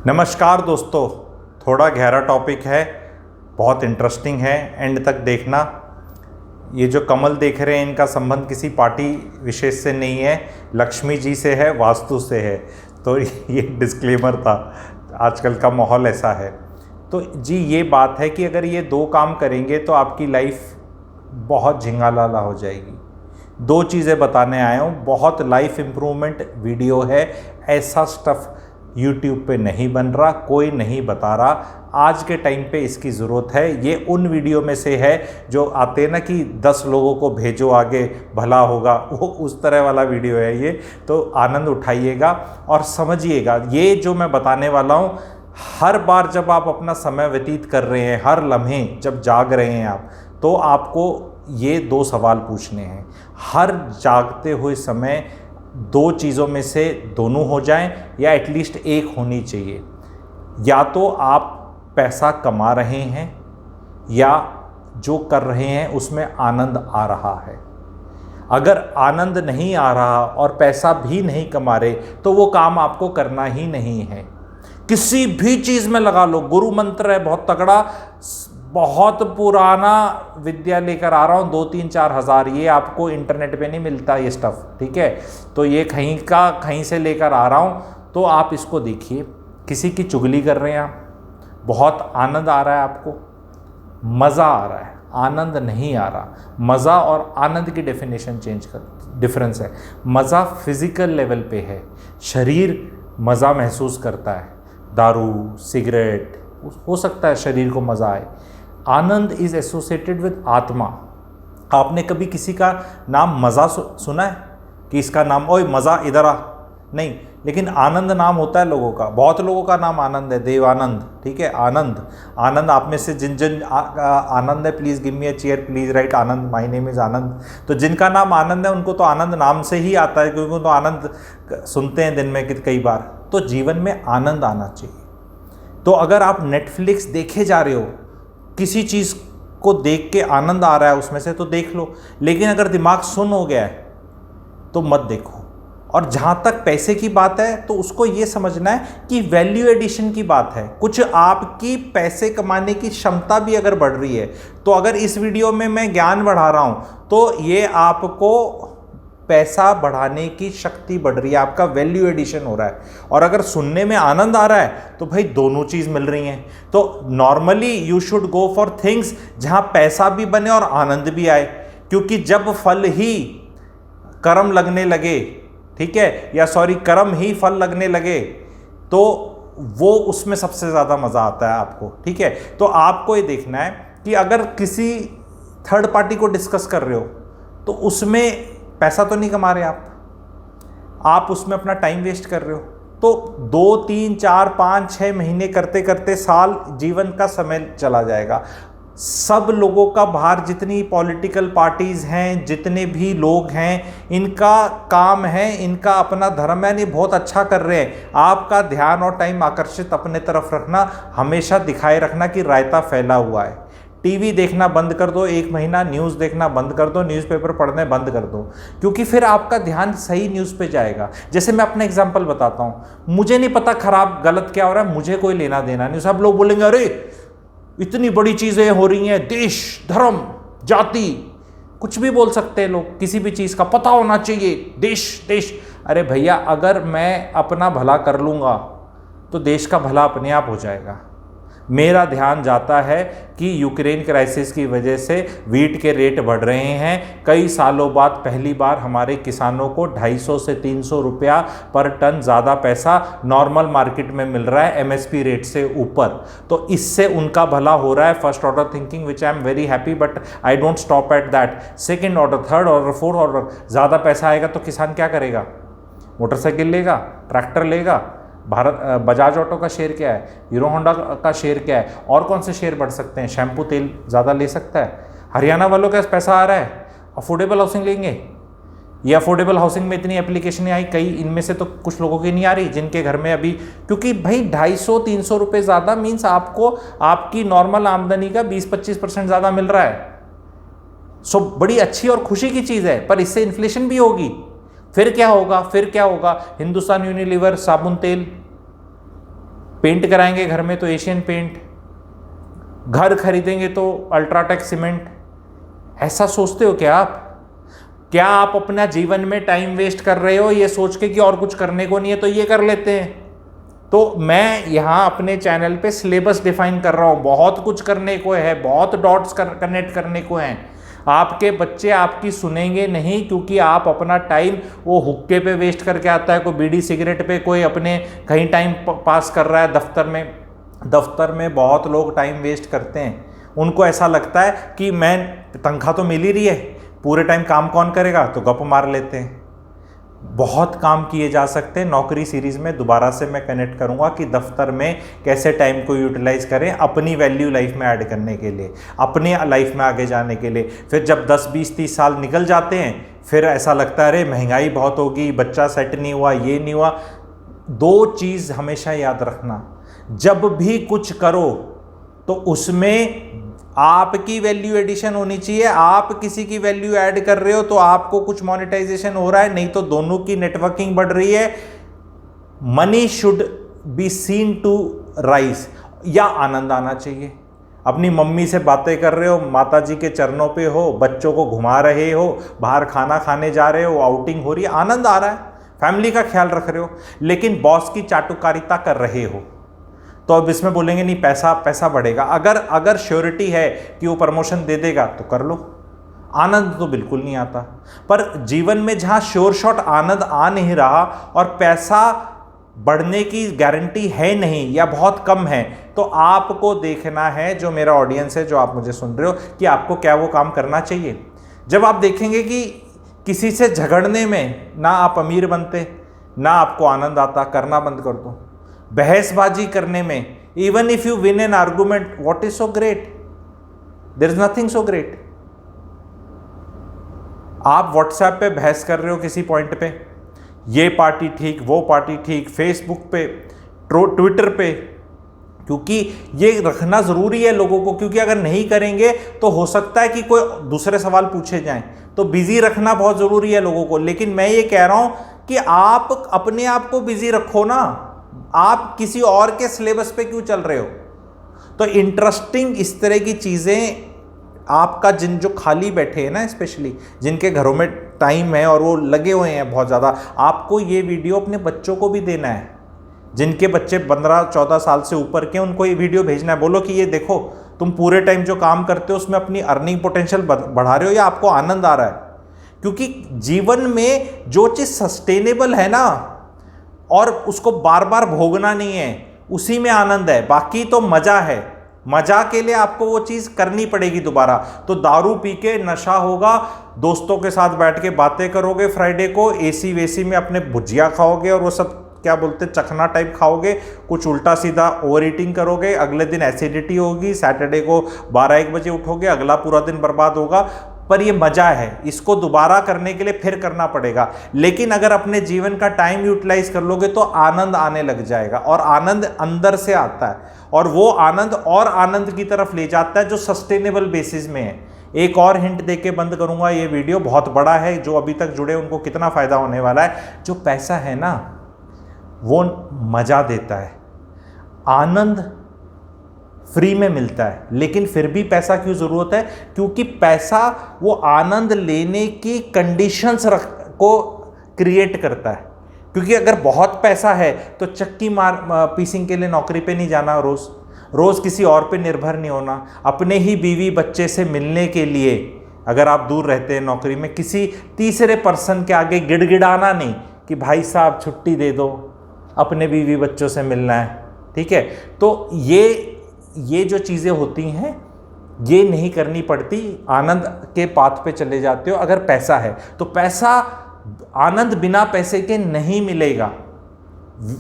नमस्कार दोस्तों, थोड़ा गहरा टॉपिक है, बहुत इंटरेस्टिंग है, एंड तक देखना। ये जो कमल देख रहे हैं इनका संबंध किसी पार्टी विशेष से नहीं है, लक्ष्मी जी से है, वास्तु से है। तो ये डिस्क्लेमर था, आजकल का माहौल ऐसा है। तो जी ये बात है कि अगर ये दो काम करेंगे तो आपकी लाइफ बहुत झिंगालाला हो जाएगी। दो चीज़ें बताने आया हूँ, बहुत लाइफ इम्प्रूवमेंट वीडियो है। ऐसा स्टफ़ YouTube पे नहीं बन रहा, कोई नहीं बता रहा। आज के टाइम पे इसकी ज़रूरत है। ये उन वीडियो में से है जो आते हैं ना कि 10 लोगों को भेजो आगे भला होगा, वो उस तरह वाला वीडियो है ये। तो आनंद उठाइएगा और समझिएगा, ये जो मैं बताने वाला हूँ, हर बार जब आप अपना समय व्यतीत कर रहे हैं, हर लम्हे जब जाग रहे हैं आप, तो आपको ये दो सवाल पूछने हैं। हर जागते हुए समय दो चीज़ों में से दोनों हो जाएं या एटलीस्ट एक होनी चाहिए। या तो आप पैसा कमा रहे हैं या जो कर रहे हैं उसमें आनंद आ रहा है। अगर आनंद नहीं आ रहा और पैसा भी नहीं कमा रहे तो वो काम आपको करना ही नहीं है। किसी भी चीज़ में लगा लो, गुरु मंत्र है बहुत तगड़ा, बहुत पुराना विद्या लेकर आ रहा हूँ, 2-3-4 हज़ार, ये आपको इंटरनेट पे नहीं मिलता ये स्टफ़, ठीक है। तो ये कहीं से लेकर आ रहा हूँ, तो आप इसको देखिए। किसी की चुगली कर रहे हैं आप, बहुत आनंद आ रहा है आपको, मज़ा आ रहा है, आनंद नहीं आ रहा। मज़ा और आनंद की डेफिनेशन डिफरेंस है। मज़ा फिज़िकल लेवल पे है, शरीर मज़ा महसूस करता है। दारू, सिगरेट, हो सकता है शरीर को मज़ा आए। आनंद इज़ एसोसिएटेड विद आत्मा। आपने कभी किसी का नाम मज़ा सुना है कि इसका नाम ओए मज़ा इधर आ? नहीं, लेकिन आनंद नाम होता है लोगों का। बहुत लोगों का नाम आनंद है, देवानंद, ठीक है। आनंद आप में से जिन आनंद है, please give me a chair, please write Anand, my name is Anand. तो जिनका नाम आनंद है उनको तो आनंद नाम से ही आता है, क्योंकि तो आनंद सुनते हैं दिन में कई बार। तो जीवन में आनंद आना चाहिए। तो अगर आप नेटफ्लिक्स देखे जा रहे हो, किसी चीज़ को देख के आनंद आ रहा है उसमें से, तो देख लो। लेकिन अगर दिमाग सुन हो गया है तो मत देखो। और जहाँ तक पैसे की बात है तो उसको ये समझना है कि वैल्यू एडिशन की बात है। कुछ आपकी पैसे कमाने की क्षमता भी अगर बढ़ रही है, तो अगर इस वीडियो में मैं ज्ञान बढ़ा रहा हूँ तो ये आपको पैसा बढ़ाने की शक्ति बढ़ रही है, आपका वैल्यू एडिशन हो रहा है। और अगर सुनने में आनंद आ रहा है तो भाई दोनों चीज़ मिल रही हैं। तो normally you should go for things जहां पैसा भी बने और आनंद भी आए, क्योंकि जब फल ही कर्म लगने लगे, ठीक है, या सॉरी कर्म ही फल लगने लगे, तो वो उसमें सबसे ज़्यादा मज़ा आता है आपको, ठीक है। तो आपको ये देखना है कि अगर किसी थर्ड पार्टी को डिस्कस कर रहे हो तो उसमें पैसा तो नहीं कमा रहे आप उसमें अपना टाइम वेस्ट कर रहे हो। तो 2, 3, 4, 5, 6 महीने करते करते साल, जीवन का समय चला जाएगा। सब लोगों का बाहर जितनी पॉलिटिकल पार्टीज़ हैं, जितने भी लोग हैं, इनका काम है, इनका अपना धर्म है, ये बहुत अच्छा कर रहे हैं। आपका ध्यान और टाइम आकर्षित अपने तरफ रखना, हमेशा दिखाए रखना कि रायता फैला हुआ है। टीवी देखना बंद कर दो, 1 महीना न्यूज़ देखना बंद कर दो, न्यूज़पेपर पढ़ने बंद कर दो, क्योंकि फिर आपका ध्यान सही न्यूज़ पे जाएगा। जैसे मैं अपना एग्जांपल बताता हूँ, मुझे नहीं पता खराब गलत क्या हो रहा है, मुझे कोई लेना देना नहीं। सब लोग बोलेंगे अरे इतनी बड़ी चीज़ें हो रही हैं, देश, धर्म, जाति, कुछ भी बोल सकते हैं लोग, किसी भी चीज़ का पता होना चाहिए, देश। अरे भैया, अगर मैं अपना भला कर लूँगा तो देश का भला अपने आप हो जाएगा। मेरा ध्यान जाता है कि यूक्रेन क्राइसिस की वजह से वीट के रेट बढ़ रहे हैं। कई सालों बाद पहली बार हमारे किसानों को 250 से 300 रुपया पर टन ज़्यादा पैसा नॉर्मल मार्केट में मिल रहा है, MSP रेट से ऊपर। तो इससे उनका भला हो रहा है। First order thinking which I am very happy, but I don't stop at that. Second order, third order, fourth order, ज़्यादा पैसा आएगा तो किसान क्या करेगा? मोटरसाइकिल लेगा, ट्रैक्टर लेगा। बजाज ऑटो का शेयर क्या है, हीरो होंडा का शेयर क्या है, और कौन से शेयर बढ़ सकते हैं? शैम्पू तेल ज़्यादा ले सकता है। हरियाणा वालों का पैसा आ रहा है, अफोर्डेबल हाउसिंग लेंगे। ये अफोर्डेबल हाउसिंग में इतनी एप्लीकेशनें आई, कई इनमें से तो कुछ लोगों की नहीं आ रही, जिनके घर में अभी, क्योंकि भाई 250-300 रुपये ज़्यादा मीन्स आपको आपकी नॉर्मल आमदनी का 20-25% ज़्यादा मिल रहा है। सो बड़ी अच्छी और खुशी की चीज़ है, पर इससे इन्फ्लेशन भी होगी। फिर क्या होगा? हिंदुस्तान यूनिलीवर साबुन तेल पेंट कराएंगे घर में तो एशियन पेंट, घर खरीदेंगे तो अल्ट्राटेक सीमेंट। ऐसा सोचते हो क्या आप? क्या आप अपना जीवन में टाइम वेस्ट कर रहे हो ये सोच के कि और कुछ करने को नहीं है तो ये कर लेते हैं? तो मैं यहाँ अपने चैनल पे सिलेबस डिफाइन कर रहा हूँ, बहुत कुछ करने को है, बहुत डॉट्स कनेक्ट करने को हैं। आपके बच्चे आपकी सुनेंगे नहीं, क्योंकि आप अपना टाइम वो हुक्के पे वेस्ट करके आता है, कोई बीड़ी सिगरेट पे, कोई अपने कहीं टाइम पास कर रहा है दफ्तर में बहुत लोग टाइम वेस्ट करते हैं। उनको ऐसा लगता है कि मैं तनख्वाह तो मिल ही रही है, पूरे टाइम काम कौन करेगा, तो गप मार लेते हैं। बहुत काम किए जा सकते हैं। नौकरी सीरीज में दोबारा से मैं कनेक्ट करूंगा कि दफ्तर में कैसे टाइम को यूटिलाइज करें अपनी वैल्यू लाइफ में ऐड करने के लिए, अपनी लाइफ में आगे जाने के लिए। फिर जब 10, 20, 30 साल निकल जाते हैं, फिर ऐसा लगता है अरे महंगाई बहुत होगी, बच्चा सेट नहीं हुआ, ये नहीं हुआ। 2 चीज़ हमेशा याद रखना, जब भी कुछ करो तो उसमें आपकी वैल्यू एडिशन होनी चाहिए। आप किसी की वैल्यू ऐड कर रहे हो तो आपको कुछ मोनेटाइजेशन हो रहा है, नहीं तो दोनों की नेटवर्किंग बढ़ रही है। Money should be seen to rise, या आनंद आना चाहिए। अपनी मम्मी से बातें कर रहे हो, माता जी के चरणों पे हो, बच्चों को घुमा रहे हो, बाहर खाना खाने जा रहे हो, आउटिंग हो रही है, आनंद आ रहा है, फैमिली का ख्याल रख रहे हो, लेकिन बॉस की चाटुकारिता कर रहे हो, तो अब इसमें बोलेंगे नहीं पैसा बढ़ेगा। अगर श्योरिटी है कि वो प्रमोशन दे देगा तो कर लो, आनंद तो बिल्कुल नहीं आता। पर जीवन में जहां श्योर शॉट आनंद आ नहीं रहा और पैसा बढ़ने की गारंटी है नहीं या बहुत कम है, तो आपको देखना है, जो मेरा ऑडियंस है, जो आप मुझे सुन रहे हो, कि आपको क्या वो काम करना चाहिए। जब आप देखेंगे कि किसी से झगड़ने में ना आप अमीर बनते, ना आपको आनंद आता, करना बंद कर दो। बहसबाजी करने में, even if you win an argument, what is so great? There is nothing so great. आप व्हाट्सएप पे बहस कर रहे हो किसी पॉइंट पे, ये पार्टी ठीक, वो पार्टी ठीक, फेसबुक पे, ट्विटर पे, क्योंकि ये रखना जरूरी है लोगों को, क्योंकि अगर नहीं करेंगे तो हो सकता है कि कोई दूसरे सवाल पूछे जाएं, तो बिजी रखना बहुत जरूरी है लोगों को। लेकिन मैं ये कह रहा हूं कि आप अपने आप को बिजी रखो ना, आप किसी और के सिलेबस पे क्यों चल रहे हो? तो इंटरेस्टिंग इस तरह की चीजें आपका, जो खाली बैठे हैं ना, स्पेशली जिनके घरों में टाइम है और वो लगे हुए हैं बहुत ज़्यादा, आपको ये वीडियो अपने बच्चों को भी देना है। जिनके बच्चे 15-14 साल से ऊपर के, उनको ये वीडियो भेजना है। बोलो कि ये देखो, तुम पूरे टाइम जो काम करते हो उसमें अपनी अर्निंग पोटेंशियल बढ़ा रहे हो या आपको आनंद आ रहा है? क्योंकि जीवन में जो चीज़ सस्टेनेबल है ना, और उसको बार बार भोगना नहीं है, उसी में आनंद है। बाकी तो मजा है, मजा के लिए आपको वो चीज करनी पड़ेगी दोबारा। तो दारू पी के नशा होगा, दोस्तों के साथ बैठ के बातें करोगे, फ्राइडे को एसी वेसी में अपने भुजिया खाओगे और वो सब क्या बोलते चखना टाइप खाओगे, कुछ उल्टा सीधा ओवर ईटिंग करोगे, अगले दिन एसिडिटी होगी, सैटरडे को 12-1 बजे उठोगे, अगला पूरा दिन बर्बाद होगा। पर ये मजा है, इसको दोबारा करने के लिए फिर करना पड़ेगा। लेकिन अगर अपने जीवन का टाइम यूटिलाइज कर लोगे तो आनंद आने लग जाएगा, और आनंद अंदर से आता है, और वो आनंद और आनंद की तरफ ले जाता है जो सस्टेनेबल बेसिस में है। एक और हिंट देके बंद करूंगा, ये वीडियो बहुत बड़ा है, जो अभी तक जुड़े उनको कितना फायदा होने वाला है। जो पैसा है ना, वो मजा देता है, आनंद फ्री में मिलता है, लेकिन फिर भी पैसा क्यों जरूरत है? क्योंकि पैसा वो आनंद लेने की कंडीशंस को क्रिएट करता है। क्योंकि अगर बहुत पैसा है तो चक्की पीसिंग के लिए नौकरी पे नहीं जाना, रोज किसी और पे निर्भर नहीं होना, अपने ही बीवी बच्चे से मिलने के लिए अगर आप दूर रहते हैं नौकरी में, किसी तीसरे पर्सन के आगे गिड़गिड़ाना नहीं कि भाई साहब छुट्टी दे दो, अपने बीवी बच्चों से मिलना है, ठीक है? तो ये जो चीज़ें होती हैं, ये नहीं करनी पड़ती, आनंद के पाथ पे चले जाते हो। अगर पैसा है तो पैसा, आनंद बिना पैसे के नहीं मिलेगा।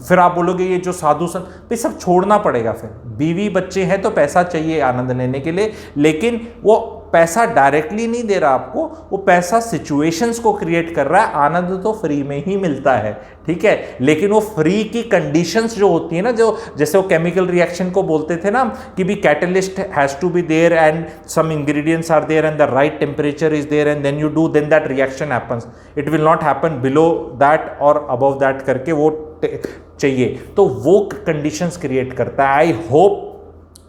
फिर आप बोलोगे ये जो साधु संत, भाई सब छोड़ना पड़ेगा। फिर बीवी बच्चे हैं तो पैसा चाहिए आनंद लेने के लिए, लेकिन वो पैसा डायरेक्टली नहीं दे रहा आपको, वो पैसा सिचुएशंस को क्रिएट कर रहा है। आनंद तो फ्री में ही मिलता है, ठीक है? लेकिन वो फ्री की कंडीशंस जो होती है ना, जो जैसे वो केमिकल रिएक्शन को बोलते थे ना कि भी catalyst has to be there and some ingredients are there and the right temperature is there and then you do, then that reaction happens. It will not happen below that और above that करके वो चाहिए, तो वो conditions create करता है। I hope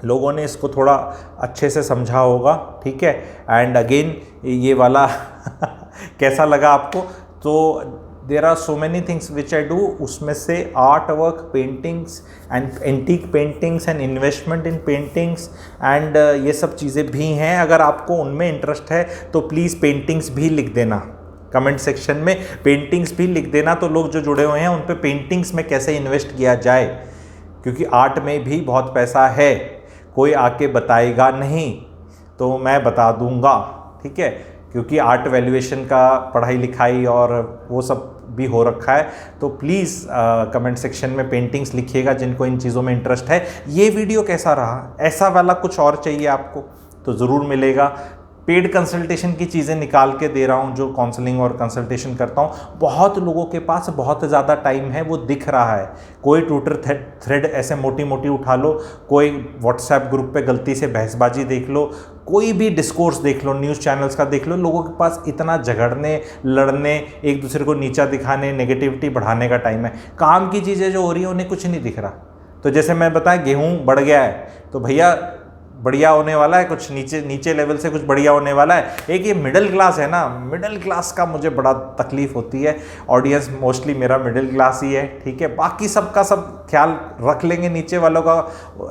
लोगों ने इसको थोड़ा अच्छे से समझा होगा, ठीक है। एंड अगेन ये वाला कैसा लगा आपको? तो there are so many things which I do, उसमें से art work, paintings and antique paintings and investment in paintings and ये सब चीज़ें भी हैं। अगर आपको उनमें इंटरेस्ट है तो प्लीज़ पेंटिंग्स भी लिख देना कमेंट सेक्शन में, पेंटिंग्स भी लिख देना, तो लोग जो जुड़े हुए हैं उन पे पेंटिंग्स में कैसे इन्वेस्ट किया जाए, क्योंकि आर्ट में भी बहुत पैसा है, कोई आके बताएगा नहीं तो मैं बता दूंगा, ठीक है, क्योंकि आर्ट वैल्यूएशन का पढ़ाई लिखाई और वो सब भी हो रखा है। तो प्लीज़ कमेंट सेक्शन में पेंटिंग्स लिखिएगा जिनको इन चीज़ों में इंटरेस्ट है। ये वीडियो कैसा रहा, ऐसा वाला कुछ और चाहिए आपको तो ज़रूर मिलेगा। पेड कंसल्टेशन की चीज़ें निकाल के दे रहा हूँ, जो काउंसलिंग और कंसल्टेशन करता हूँ। बहुत लोगों के पास बहुत ज़्यादा टाइम है, वो दिख रहा है। कोई ट्विटर थ्रेड ऐसे मोटी मोटी उठा लो, कोई व्हाट्सएप ग्रुप पे गलती से बहसबाजी देख लो, कोई भी डिस्कोर्स देख लो, न्यूज़ चैनल्स का देख लो, लोगों के पास इतना झगड़ने, लड़ने, एक दूसरे को नीचा दिखाने, नेगेटिविटी बढ़ाने का टाइम है। काम की चीज़ें जो हो रही हैं उन्हें कुछ नहीं दिख रहा। तो जैसे मैं बताया गेहूँ बढ़ गया है, तो भैया बढ़िया होने वाला है, कुछ नीचे लेवल से कुछ बढ़िया होने वाला है। एक ये मिडिल क्लास है ना, मिडिल क्लास का मुझे बड़ा तकलीफ होती है। ऑडियंस मोस्टली मेरा मिडिल क्लास ही है, ठीक है। बाकी सबका सब ख्याल रख लेंगे, नीचे वालों का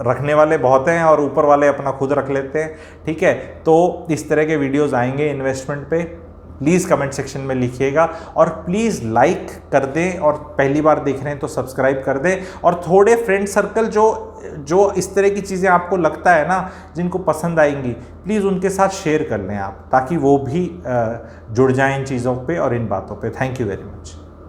रखने वाले बहुत हैं और ऊपर वाले अपना खुद रख लेते हैं, ठीक है। तो इस तरह के वीडियोज़ आएंगे इन्वेस्टमेंट पे, प्लीज़ कमेंट सेक्शन में लिखिएगा और प्लीज़ लाइक कर दें, और पहली बार देख रहे हैं तो सब्सक्राइब कर दें। और थोड़े फ्रेंड सर्कल जो इस तरह की चीज़ें आपको लगता है ना जिनको पसंद आएंगी, प्लीज़ उनके साथ शेयर कर लें आप, ताकि वो भी जुड़ जाएं इन चीज़ों पे और इन बातों पे। Thank you very much.